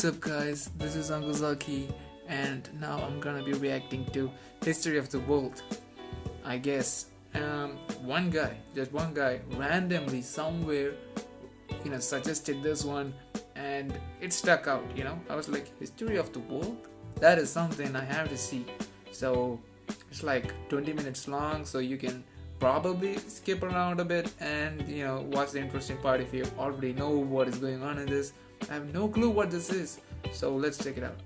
What's up guys, this is Uncle Zaki and now I'm gonna be reacting to History of the World. I guess just one guy randomly somewhere suggested this one and it stuck out. I was like, History of the World? That is something I have to see. So it's like 20 minutes long, so you can probably skip around a bit and watch the interesting part if you already know what is going on in this. I have no clue what this is, so let's check it out.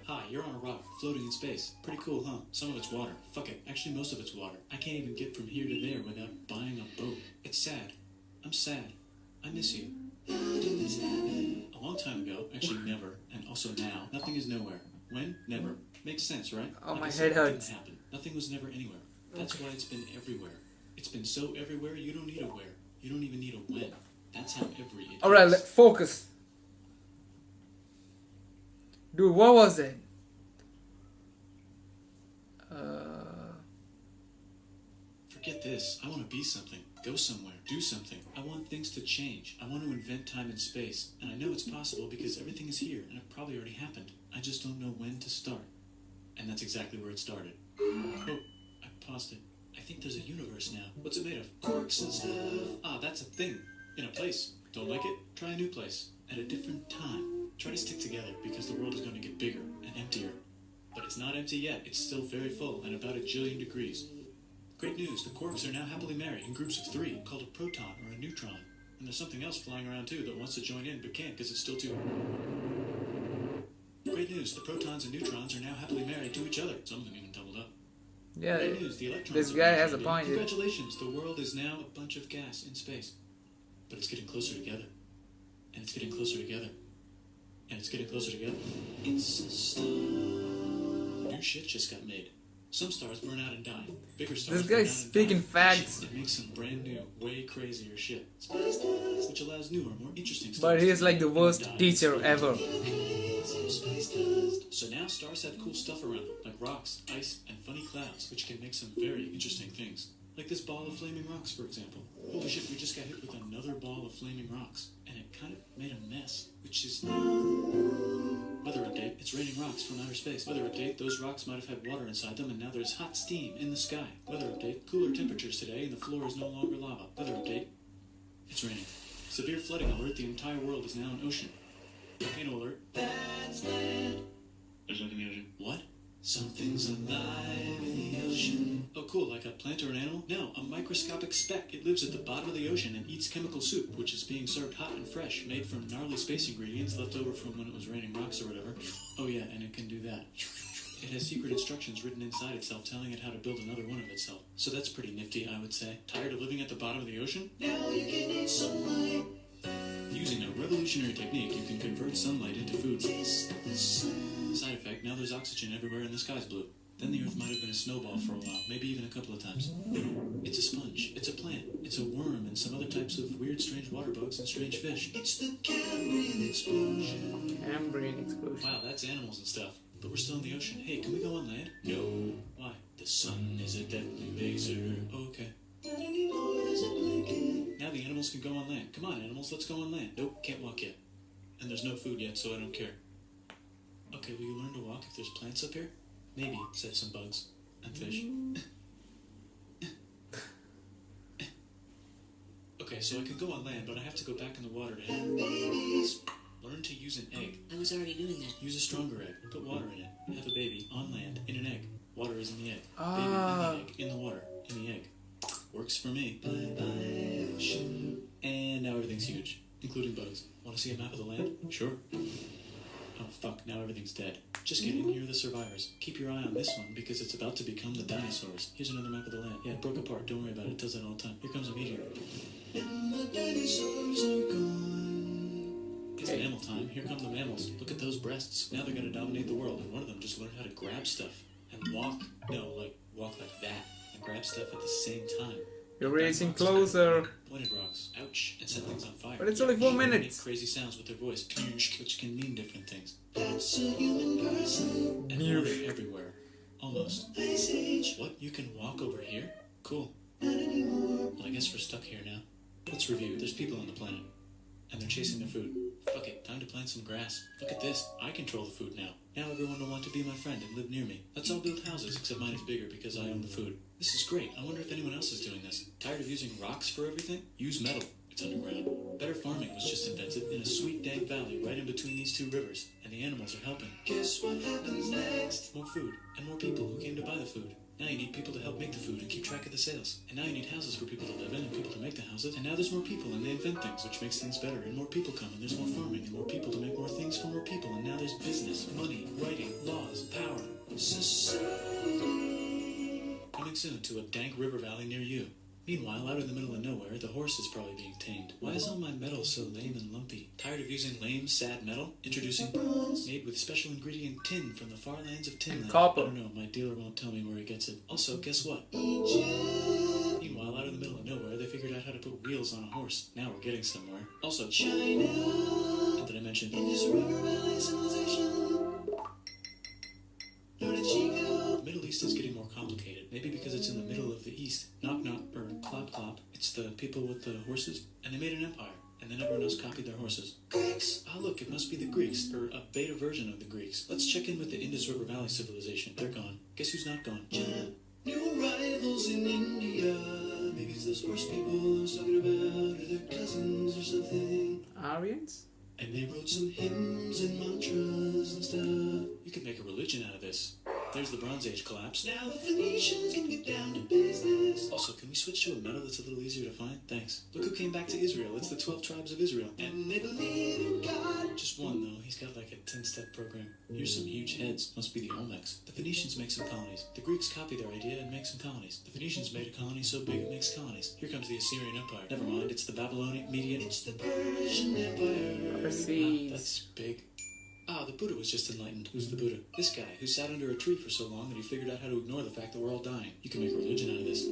Hi, you're on a rock, floating in space. Pretty cool, huh? Some of it's water. Fuck it, actually most of it's water. I can't even get from here to there without buying a boat. It's sad. I'm sad. I miss you. How did this happen? A long time ago, actually never, and also now, nothing is nowhere. When? Never. Makes sense, right? Oh, like my I said, head hurts. It didn't happen. Nothing was never anywhere. That's why it's been everywhere. It's been so everywhere, you don't need a where. You don't even need a when. That's how every it Alright, is. focus. Dude, what was it? Forget this. I want to be something. Go somewhere. Do something. I want things to change. I want to invent time and space. And I know it's possible because everything is here and it probably already happened. I just don't know when to start. And that's exactly where it started. Oh, I paused it. I think there's a universe now. What's it made of? Quarks and stuff. Ah, that's a thing. In a place. Don't like it? Try a new place. At a different time. Try to stick together because the world is going to get bigger and emptier. But it's not empty yet. It's still very full and about 1,000,000,000 degrees. Great news. The quarks are now happily married in groups of 3 called a proton or a neutron. And there's something else flying around too that wants to join in but can't because it's still too... Great news. The protons and neutrons are now happily married to each other. Some of them even doubled up. Yeah, Great news. The electrons this are guy now has a joined in. point here. Congratulations. The world is now a bunch of gas in space. But it's getting closer together. And it's getting closer together. And it's getting closer together. It's a star. New shit just got made. Some stars burn out and die. Bigger stars This burn guy's out and speaking die. facts. Shit that makes some brand new, way crazier shit. Which allows newer, more interesting stars. But he is like the worst to die. teacher ever. So now stars have cool stuff around them, like rocks, ice, and funny clouds, which can make some very interesting things. Like this ball of flaming rocks, for example. Holy shit, we just got hit with another ball of flaming rocks. And it kind of made a mess, which is... Weather update, it's raining rocks from outer space. Weather update, those rocks might have had water inside them and now there's hot steam in the sky. Weather update, cooler temperatures today and the floor is no longer lava. Weather update, it's raining. Severe flooding alert, the entire world is now an ocean. Volcano alert, that's land. There's nothing in the ocean. What? Something's alive in the ocean. Oh cool, like a plant or an animal? No, a microscopic speck. It lives at the bottom of the ocean and eats chemical soup, which is being served hot and fresh, made from gnarly space ingredients left over from when it was raining rocks or whatever. Oh yeah, and it can do that. It has secret instructions written inside itself telling it how to build another one of itself. So that's pretty nifty, I would say. Tired of living at the bottom of the ocean? Now you can eat sunlight. Using a revolutionary technique, you can convert sunlight into food. Side effect, now there's oxygen everywhere and the sky's blue. Then the earth might have been a snowball for a while, maybe even a couple of times. It's a sponge, it's a plant, it's a worm, and some other types of weird, strange water bugs and strange fish. It's the Cambrian explosion. Cambrian explosion. Wow, that's animals and stuff. But we're still in the ocean. Hey, can we go on land? No. Why? The sun is a deadly laser. Okay. Not anymore, there's a blanket. Now the animals can go on land. Come on, animals, let's go on land. Nope, can't walk yet. And there's no food yet, so I don't care. Okay, will you learn to walk if there's plants up here? Maybe, said some bugs. And fish. Okay, so I can go on land, but I have to go back in the water to have babies. Learn to use an egg. I was already doing that. Use a stronger egg. Put water in it. Have a baby on land in an egg. Water is in the egg. Ah. Baby in the egg. In the water. In the egg. Works for me. Bye-bye, ocean. And now everything's huge, including bugs. Want to see a map of the land? Sure. Oh fuck, now everything's dead. Just kidding, here are the survivors. Keep your eye on this one because it's about to become the dinosaurs. Here's another map of the land. Yeah, it broke apart, don't worry about it, it does that all the time. Here comes a meteor. And the dinosaurs are gone. It's mammal time, here come the mammals. Look at those breasts. Now they're gonna dominate the world, and one of them just learned how to grab stuff. And walk. No, like, walk like that. And grab stuff at the same time. You're racing closer. Pointed rocks. Ouch. And set things on fire. But it's only 4 They minutes. make crazy sounds with their voice, which can mean different things. That's a human person. And water everywhere. Almost. Ice Age. What? You can walk over here? Cool. Not anymore. Well, I guess we're stuck here now. Let's review. There's people on the planet. And they're chasing their food. Okay, time to plant some grass. Look at this. I control the food now. Now everyone will want to be my friend and live near me. Let's all build houses, except mine is bigger because I own the food. This is great. I wonder if anyone else is doing this. Tired of using rocks for everything? Use metal. It's underground. Better farming was just invented in a sweet dank valley right in between these two rivers, and the animals are helping. Guess what happens next? More food, and more people who came to buy the food. Now you need people to help make the food and keep track of the sales. And now you need houses for people to live in and people to make the houses. And now there's more people and they invent things, which makes things better. And more people come and there's more farming and more people to make more things for more people. And now there's business, money, writing, laws, power. Society. Coming soon to a dank river valley near you. Meanwhile, out in the middle of nowhere, the horse is probably being tamed. Why is all my metal so lame and lumpy? Tired of using lame, sad metal? Introducing bronze, made with special ingredient tin from the far lands of Tinland. Copper. I don't know, my dealer won't tell me where he gets it. Also, guess what? Egypt. Meanwhile, out in the middle of nowhere, they figured out how to put wheels on a horse. Now we're getting somewhere. Also, China. And did I mention Indus River Valley civilization? The Middle East is getting more complicated. Maybe because it's in the middle of the East. Knock knock, or clop clop. It's the people with the horses. And they made an empire. And then everyone else copied their horses. Greeks! Ah, look, it must be the Greeks, or a beta version of the Greeks. Let's check in with the Indus River Valley civilization. They're gone. Guess who's not gone? China. New arrivals in India. Maybe it's those horse people I was talking about, or their cousins or something. Aryans? And they wrote some hymns and mantras and stuff. You could make a religion out of this. There's the Bronze Age collapse. Now the Phoenicians can get down to business. Also, can we switch to a metal that's a little easier to find? Thanks. Look who came back to Israel. It's the 12 tribes of Israel. And they believe in God. Just one, though. He's got like a 10-step program. Here's some huge heads. Must be the Olmecs. The Phoenicians make some colonies. The Greeks copy their idea and make some colonies. The Phoenicians made a colony so big it makes colonies. Here comes the Assyrian Empire. Never mind, it's the Babylonian, Median. It's the Persian Empire. Overseas. That's big. Ah, the Buddha was just enlightened. Who's the Buddha? This guy, who sat under a tree for so long that he figured out how to ignore the fact that we're all dying. You can make a religion out of this.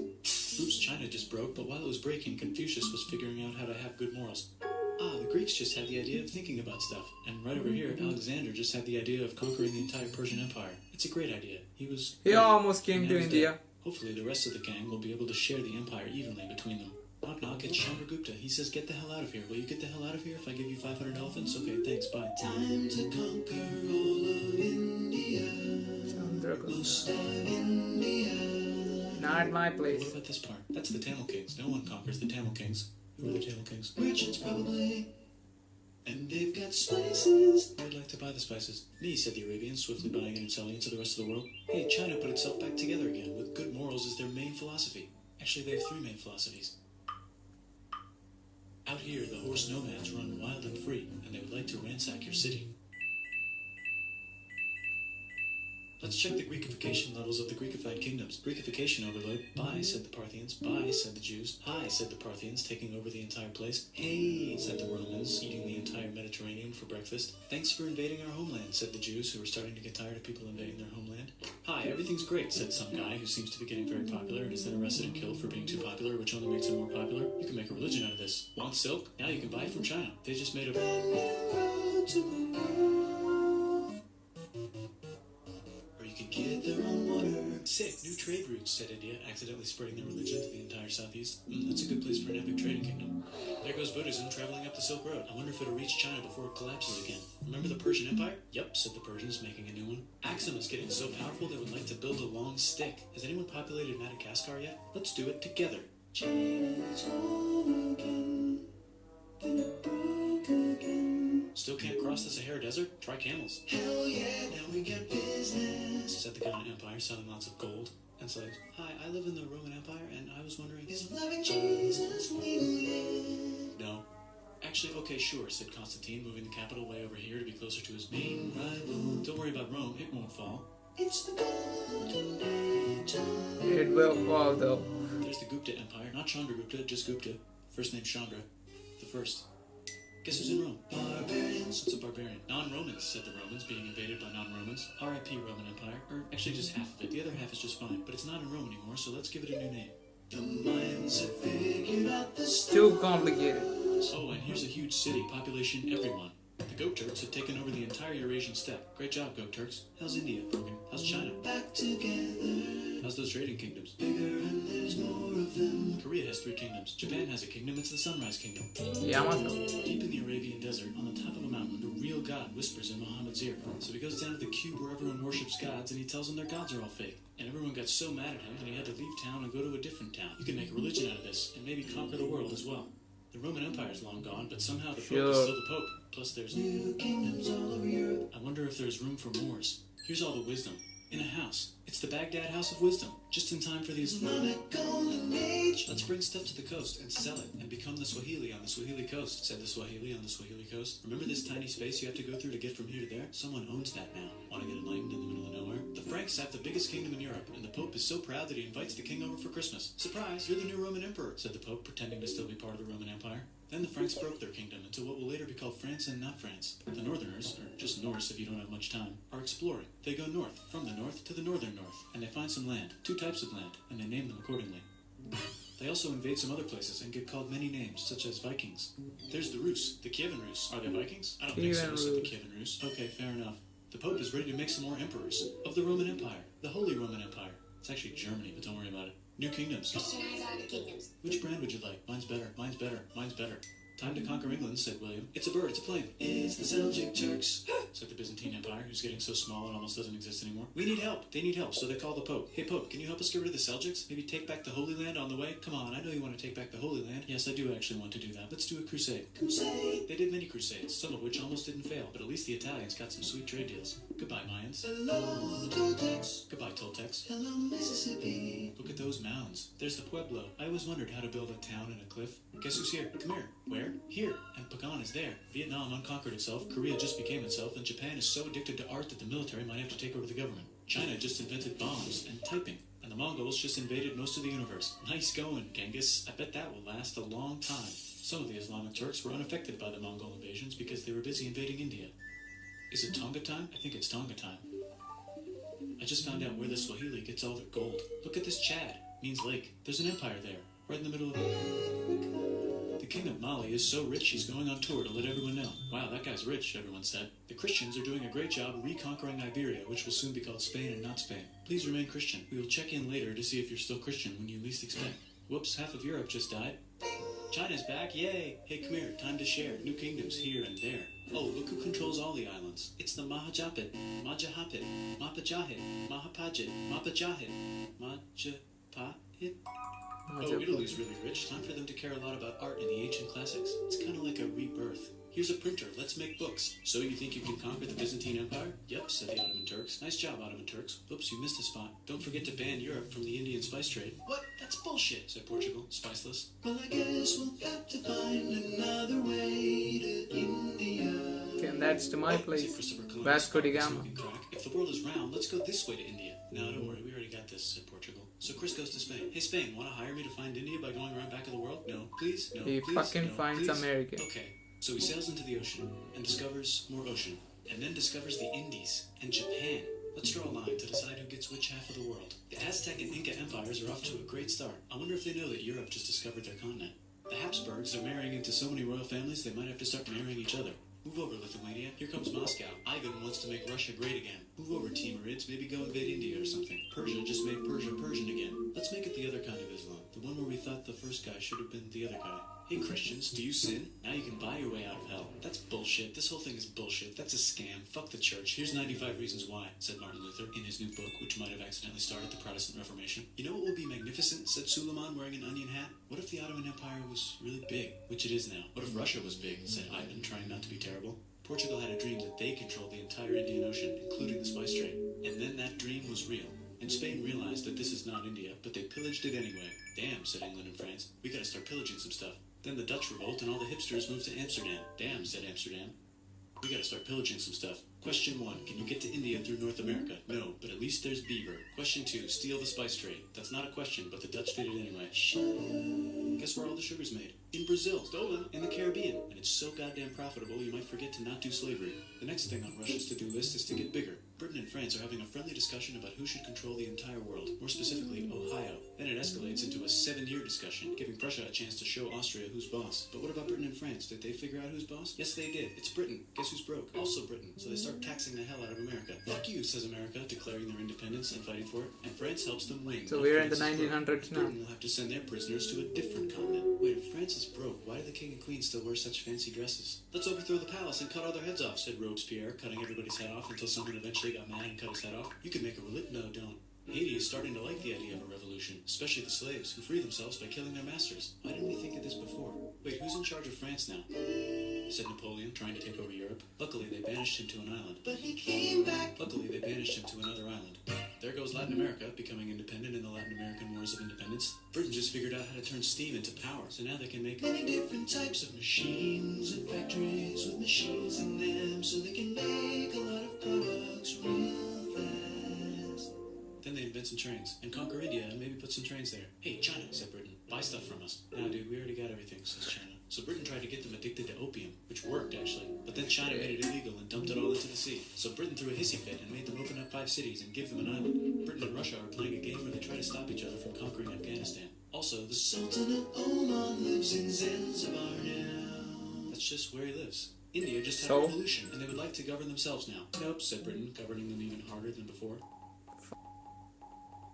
Oops, China just broke, but while it was breaking, Confucius was figuring out how to have good morals. Ah, the Greeks just had the idea of thinking about stuff. And right over here, Alexander just had the idea of conquering the entire Persian Empire. It's a great idea. He almost came to India. Dead. Hopefully the rest of the gang will be able to share the empire evenly between them. Knock knock, it's Chandragupta. He says, get the hell out of here. Will you get the hell out of here if I give you 500 elephants? Okay, thanks, bye. Time to conquer all of India. Most of India. Not my place. What about this part? That's the Tamil Kings. No one conquers the Tamil Kings. Who are the Tamil Kings? Merchants, probably. And they've got spices. I'd like to buy the spices. Me, said the Arabians, swiftly buying and selling it to the rest of the world. Hey, China put itself back together again, with good morals as their main philosophy. Actually, they have 3 main philosophies. Out here, the horse nomads run wild and free, and they would like to ransack your city. Let's check the Greekification levels of the Greekified kingdoms. Greekification overload. Bye, said the Parthians. Bye, said the Jews. Hi, said the Parthians, taking over the entire place. Hey, said the Romans, eating the entire Mediterranean for breakfast. Thanks for invading our homeland, said the Jews, who were starting to get tired of people invading their homeland. Hi, everything's great, said some guy who seems to be getting very popular and is then arrested and killed for being too popular, which only makes him more popular. You can make a religion out of this. Want silk? Now you can buy it from China. They just made a brand new road to the world. You can get their own water. Sick, new trade routes, said India, accidentally spreading their religion to the entire southeast. That's a good place for an epic trading kingdom. There goes Buddhism traveling up the Silk Road. I wonder if it'll reach China before it collapses again. Remember the Persian Empire? Yep, said the Persians, making a new one. Axum is getting so powerful they would like to build a long stick. Has anyone populated Madagascar yet? Let's do it together. China's home again. Then it broke again. Still can't cross the Sahara Desert? Try camels. Hell yeah, now we got business, said the guy in Empire, selling lots of gold and slaves. Hi, I live in the Roman Empire, and I was wondering, is loving Jesus legal? No. Actually, okay, sure, said Constantine, moving the capital way over here to be closer to his main rival. Don't worry about Rome, it won't fall. It's the golden age. It will fall, though. There's the Gupta Empire, not Chandragupta, just Gupta. First name Chandra. The first. Guess who's in Rome? Barbarians. What's a barbarian? Non-Romans, said the Romans, being invaded by non-Romans. R.I.P. Roman Empire. Or actually just half of it. The other half is just fine. But it's not in Rome anymore, so let's give it a new name. The minds have figured out the stars. Too complicated. Oh, and here's a huge city, population everyone. The Goat Turks have taken over the entire Eurasian steppe. Great job, Goat Turks. How's India, Brogan? How's China? Back together. How's those trading kingdoms? Bigger and there's more of of them. Korea has 3 kingdoms. Japan has a kingdom. It's the Sunrise Kingdom. Yamato. Deep in the Arabian desert, on the top of a mountain, a real god whispers in Muhammad's ear. So he goes down to the cube where everyone worships gods, and he tells them their gods are all fake. And everyone got so mad at him that he had to leave town and go to a different town. You can make a religion out of this, and maybe conquer the world as well. The Roman Empire is long gone, but somehow the Pope is still the Pope. Plus there's new kingdoms all over Europe. I wonder if there's room for Moors. Here's all the wisdom. In a house. It's the Baghdad House of Wisdom. Just in time for the Islamic Golden Age. Let's bring stuff to the coast and sell it and become the Swahili on the Swahili coast, said the Swahili on the Swahili coast. Remember this tiny space you have to go through to get from here to there? Someone owns that now. Want to get enlightened in the middle of nowhere? The Franks have the biggest kingdom in Europe, and the Pope is so proud that he invites the king over for Christmas. Surprise, you're the new Roman emperor, said the Pope, pretending to still be part of the Roman Empire. Then the Franks broke their kingdom into what will later be called France and not France. The Northerners, or just Norse if you don't have much time, are exploring. They go north, from the north to the northern north, and they find some land, 2 types of land, and they name them accordingly. They also invade some other places and get called many names, such as Vikings. There's the Rus, the Kievan Rus. Are they Vikings? I don't think so, said the Kievan Rus. Okay, fair enough. The Pope is ready to make some more emperors of the Roman Empire, the Holy Roman Empire. It's actually Germany, but don't worry about it. New kingdoms. Christianize all the kingdoms. Which brand would you like? Mine's better, mine's better, mine's better. Time to conquer England, said William. It's a bird, it's a plane. It's the Seljuk Turks, said the Byzantine Empire, who's getting so small it almost doesn't exist anymore. We need help. They need help, so they call the Pope. Hey, Pope, can you help us get rid of the Seljuks? Maybe take back the Holy Land on the way? Come on, I know you want to take back the Holy Land. Yes, I do actually want to do that. Let's do a crusade. Crusade! They did many crusades, some of which almost didn't fail, but at least the Italians got some sweet trade deals. Goodbye, Mayans. Hello, Toltecs. Goodbye, Toltecs. Hello, Mississippi. Look at those mounds. There's the Pueblo. I always wondered how to build a town in a cliff. Guess who's here? Come here. Where? Here. And Pagan is there. Vietnam unconquered itself, Korea just became itself, and Japan is so addicted to art that the military might have to take over the government. China just invented bombs and typing, and the Mongols just invaded most of the universe. Nice going, Genghis. I bet that will last a long time. Some of the Islamic Turks were unaffected by the Mongol invasions because they were busy invading India. Is it Tonga time? I think it's Tonga time. I just found out where the Swahili gets all their gold. Look at this Chad. Means lake. There's an empire there, right in the middle of Africa. The king of Mali is so rich he's going on tour to let everyone know. Wow, that guy's rich, everyone said. The Christians are doing a great job reconquering Iberia, which will soon be called Spain and not Spain. Please remain Christian. We will check in later to see if you're still Christian when you least expect. Whoops, half of Europe just died. China's back, yay! Hey, come here, time to share. New kingdoms here and there. Oh, look who controls all the islands. It's the Mahajapit, Majapahit, Mapajahit, Mahapajit, Mapajahit, Majapahit. Oh, Italy's really rich. Time for them to care a lot about art and the ancient classics. It's kind of like a rebirth. Here's a printer. Let's make books. So you think you can conquer the Byzantine Empire? Yep, said the Ottoman Turks. Nice job, Ottoman Turks. Oops, you missed a spot. Don't forget to ban Europe from the Indian spice trade. What? That's bullshit, said Portugal, spiceless. Well, I guess we'll have to find another way to India. Okay, and that's to my place. Vasco da Gama. If the world is round, let's go this way to India. No, don't worry, we already got this, said Portugal. So Chris goes to Spain. Hey, Spain, want to hire me to find India by going around back of the world? No, please? No, He please? fucking No, finds please? America. Okay, so he sails into the ocean and discovers more ocean, and then discovers the Indies and Japan. Let's draw a line to decide who gets which half of the world. The Aztec and Inca empires are off to a great start. I wonder if they know that Europe just discovered their continent. The Habsburgs are marrying into so many royal families they might have to start marrying each other. Move over, Lithuania. Here comes Moscow. Ivan wants to make Russia great again. Move over, Timurids. Maybe go invade India or something. Persia just made Persia Persian again. Let's make it the other kind of Islam. The one where we thought the first guy should have been the other guy. Hey, Christians, do you sin? Now you can buy your way out of hell. That's bullshit. This whole thing is bullshit. That's a scam. Fuck the church. Here's 95 Reasons Why, said Martin Luther in his new book, which might have accidentally started the Protestant Reformation. You know what would be magnificent, said Suleiman wearing an onion hat? What if the Ottoman Empire was really big, which it is now? What if Russia was big, said Ivan, trying not to be terrible? Portugal had a dream that they controlled the entire Indian Ocean, including the spice trade. And then that dream was real. And Spain realized that this is not India, but they pillaged it anyway. Damn, said England and France. We gotta start pillaging some stuff. Then the Dutch revolt and all the hipsters moved to Amsterdam. Damn, said Amsterdam. We gotta start pillaging some stuff. Question 1. Can you get to India through North America? No, but at least there's beaver. Question 2. Steal the spice trade. That's not a question, but the Dutch did it anyway. Guess where all the sugar's made? In Brazil. Stolen. In the Caribbean. And it's so goddamn profitable you might forget to not do slavery. The next thing on Russia's to-do list is to get bigger. Britain and France are having a friendly discussion about who should control the entire world, more specifically, Ohio. Then it escalates into a 7-year discussion, giving Prussia a chance to show Austria who's boss. But what about Britain and France? Did they figure out who's boss? Yes, they did. It's Britain. Guess who's broke? Also Britain. So they start taxing the hell out of America. Fuck you, says America, declaring their independence and fighting for it. And France helps them win. So we're in the 1900s now. Britain will have to send their prisoners to a different continent. Wait, if France is broke, why do the king and queen still wear such fancy dresses? Let's overthrow the palace and cut all their heads off, said Robespierre, cutting everybody's head off until someone eventually got mad and cut his head off. You could make a religion. No, don't. Haiti is starting to like the idea of a revolution, especially the slaves, who free themselves by killing their masters. Why didn't we think of this before? Wait, who's in charge of France now? Said Napoleon, trying to take over Europe. Luckily, they banished him to an island. But he came back. Luckily, they banished him to another island. There goes Latin America, becoming independent in the Latin American Wars of Independence. Britain just figured out how to turn steam into power, so now they can make many different types of machines and factories with machines in them, so they can make a lot of products real fast. Then they invent some trains, and conquer India and maybe put some trains there. Hey, China, said Britain, buy stuff from us. Nah, dude, we already got everything, says China. So Britain tried to get them addicted to opium, which worked, actually. But then China made it illegal and dumped it all into the sea. So Britain threw a hissy fit and made them open up 5 cities and give them an island. Britain and Russia are playing a game where they try to stop each other from conquering Afghanistan. Also, the Sultan of Oman lives in Zanzibar now. That's just where he lives. India just had a revolution, and they would like to govern themselves now. Nope, said Britain, governing them even harder than before.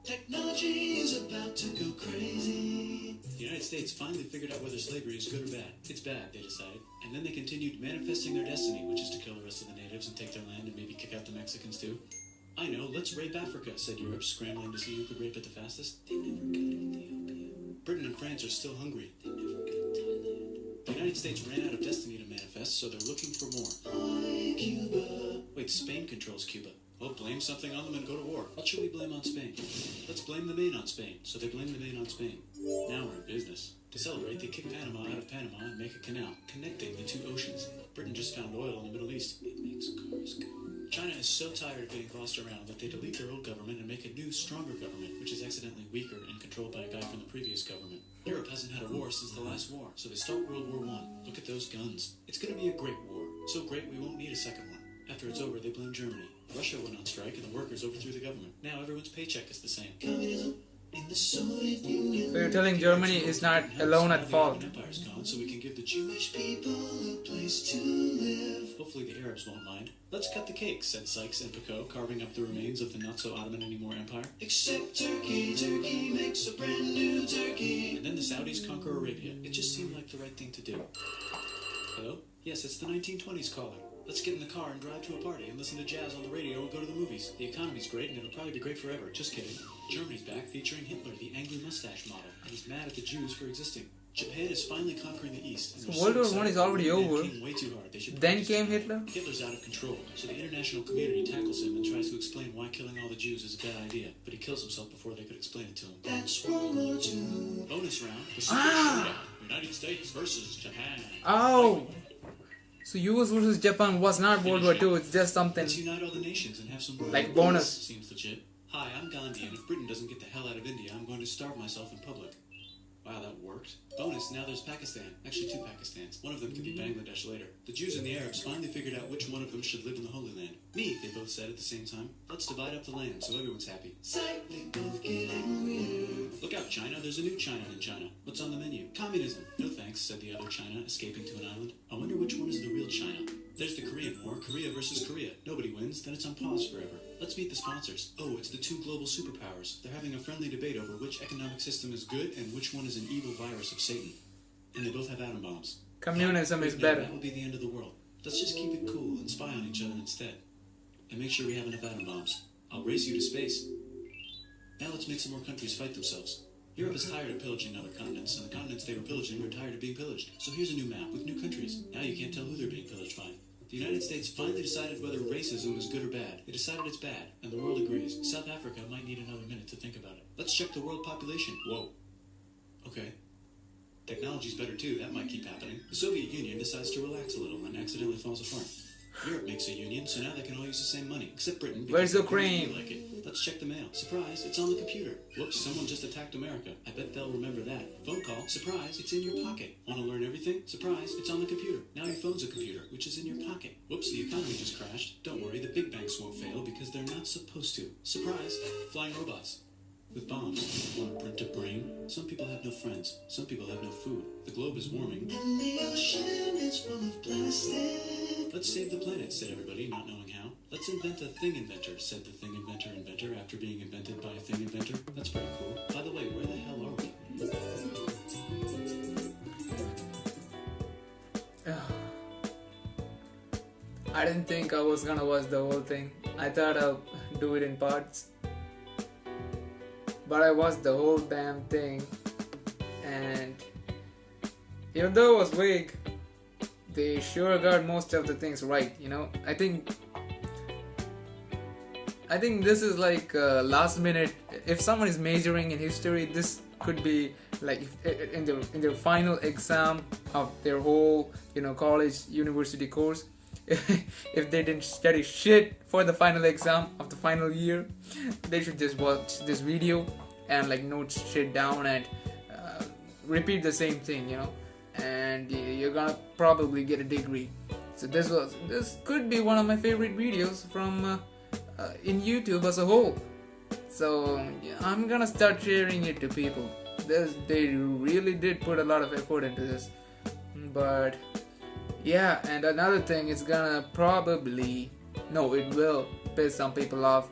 Technology is about to go crazy. The United States finally figured out whether slavery is good or bad. It's bad, they decided. And then they continued manifesting their destiny, which is to kill the rest of the natives and take their land and maybe kick out the Mexicans too. I know, let's rape Africa, said Europe, scrambling to see who could rape it the fastest. They never got Ethiopia. Britain and France are still hungry. They never got Thailand. The United States ran out of destiny to manifest, so they're looking for more. Hi, Cuba. Wait, Spain controls Cuba. Well, blame something on them and go to war. What should we blame on Spain? Let's blame the Maine on Spain. So they blame the Maine on Spain. Now we're in business. To celebrate, they kick Panama out of Panama and make a canal, connecting the 2 oceans. Britain just found oil in the Middle East. It makes cars go. China is so tired of being bossed around that they delete their old government and make a new, stronger government, which is accidentally weaker and controlled by a guy from the previous government. Europe hasn't had a war since the last war, so they start World War I. Look at those guns. It's going to be a great war. So great we won't need a second one. After it's over, they blame Germany. Russia went on strike and the workers overthrew the government. Now everyone's paycheck is the same. Communism in the Soviet Union. So you're telling Germany is not alone at fault? Empire's gone, so we can give the Jewish people a place to live. Hopefully the Arabs won't mind. Let's cut the cake, said Sykes and Picot, carving up the remains of the not-so-Ottoman-anymore empire. Except Turkey. Turkey makes a brand new Turkey. And then the Saudis conquer Arabia. It just seemed like the right thing to do. Hello? Yes, it's the 1920s caller. Let's get in the car and drive to a party and listen to jazz on the radio and go to the movies. The economy's great and it'll probably be great forever. Just kidding. Germany's back featuring Hitler, the angry mustache model, and he's mad at the Jews for existing. Japan is finally conquering the East. So World War I is already over. Way too hard. Then came Hitler? Hitler's out of control, so the international community tackles him and tries to explain why killing all the Jews is a bad idea. But he kills himself before they could explain it to him. That's World War II. Bonus round. The Super Shootout. United States versus Japan. Oh! So US versus Japan was not World War II, it's just something Let's unite all the nations and have some like bonus. Seems legit. Hi, I'm Gandhi, and if Britain doesn't get the hell out of India, I'm going to starve myself in public. Wow, that worked. Bonus, now there's Pakistan. Actually, 2 Pakistans. One of them could be Bangladesh later. The Jews and the Arabs finally figured out which one of them should live in the Holy Land. Me, they both said at the same time. Let's divide up the land so everyone's happy. Sight, they both get angrier. Look out, China. There's a new China in China. What's on the menu? Communism. No thanks, said the other China, escaping to an island. I wonder which one is the real China. There's the Korean War. Korea versus Korea. Nobody wins, then it's on pause forever. Let's meet the sponsors. Oh, it's the 2 global superpowers. They're having a friendly debate over which economic system is good and which one is an evil virus of Satan. And they both have atom bombs. Communism is better. That would be the end of the world. Let's just keep it cool and spy on each other instead. And make sure we have enough atom bombs. I'll race you to space. Now let's make some more countries fight themselves. Europe is tired of pillaging other continents, and the continents they were pillaging are tired of being pillaged. So here's a new map with new countries. Now you can't tell who they're being pillaged by. The United States finally decided whether racism is good or bad. They decided it's bad, and the world agrees. South Africa might need another minute to think about it. Let's check the world population. Whoa. Okay. Technology's better too, that might keep happening. The Soviet Union decides to relax a little and accidentally falls apart. Europe makes a union, so now they can all use the same money, except Britain. Where's the they really cream? like it. Let's check the mail. Surprise, it's on the computer. Whoops, someone just attacked America. I bet they'll remember that. Phone call. Surprise, it's in your pocket. Want to learn everything? Surprise, it's on the computer. Now your phone's a computer, which is in your pocket. Whoops, the economy just crashed. Don't worry, the big banks won't fail because they're not supposed to. Surprise, flying robots. With bombs. Want to print a brain? Some people have no friends. Some people have no food. The globe is warming. And the ocean is full of plastic. Let's save the planet, said everybody, not knowing how. Let's invent a thing inventor, said the thing inventor after being invented by a thing inventor. That's pretty cool. By the way, where the hell are we? I didn't think I was gonna watch the whole thing. I thought I'll do it in parts. But I watched the whole damn thing, and even though it was vague, they sure got most of the things right, you know. I think this is like last minute. If someone is majoring in history, this could be like in their final exam of their whole, you know, college university course. If they didn't study shit for the final exam of the final year, they should just watch this video and like note shit down and repeat the same thing, you know, and you're gonna probably get a degree. So this could be one of my favorite videos from in YouTube as a whole. So yeah, I'm gonna start sharing it to people. They really did put a lot of effort into this. But yeah, and another thing, it's gonna probably, no, it will piss some people off,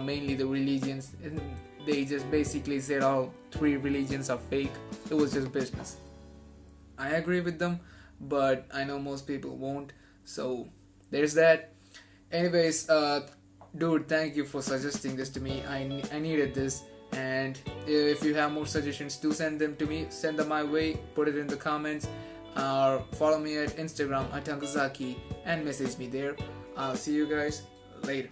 mainly the religions. They just basically said all 3 religions are fake. It was just business. I agree with them, but I know most people won't. So there's that. Anyways, dude, thank you for suggesting this to me. I needed this. And if you have more suggestions, do send them to me. Send them my way. Put it in the comments. Or follow me at Instagram at Tankazaki and message me there. I'll see you guys later.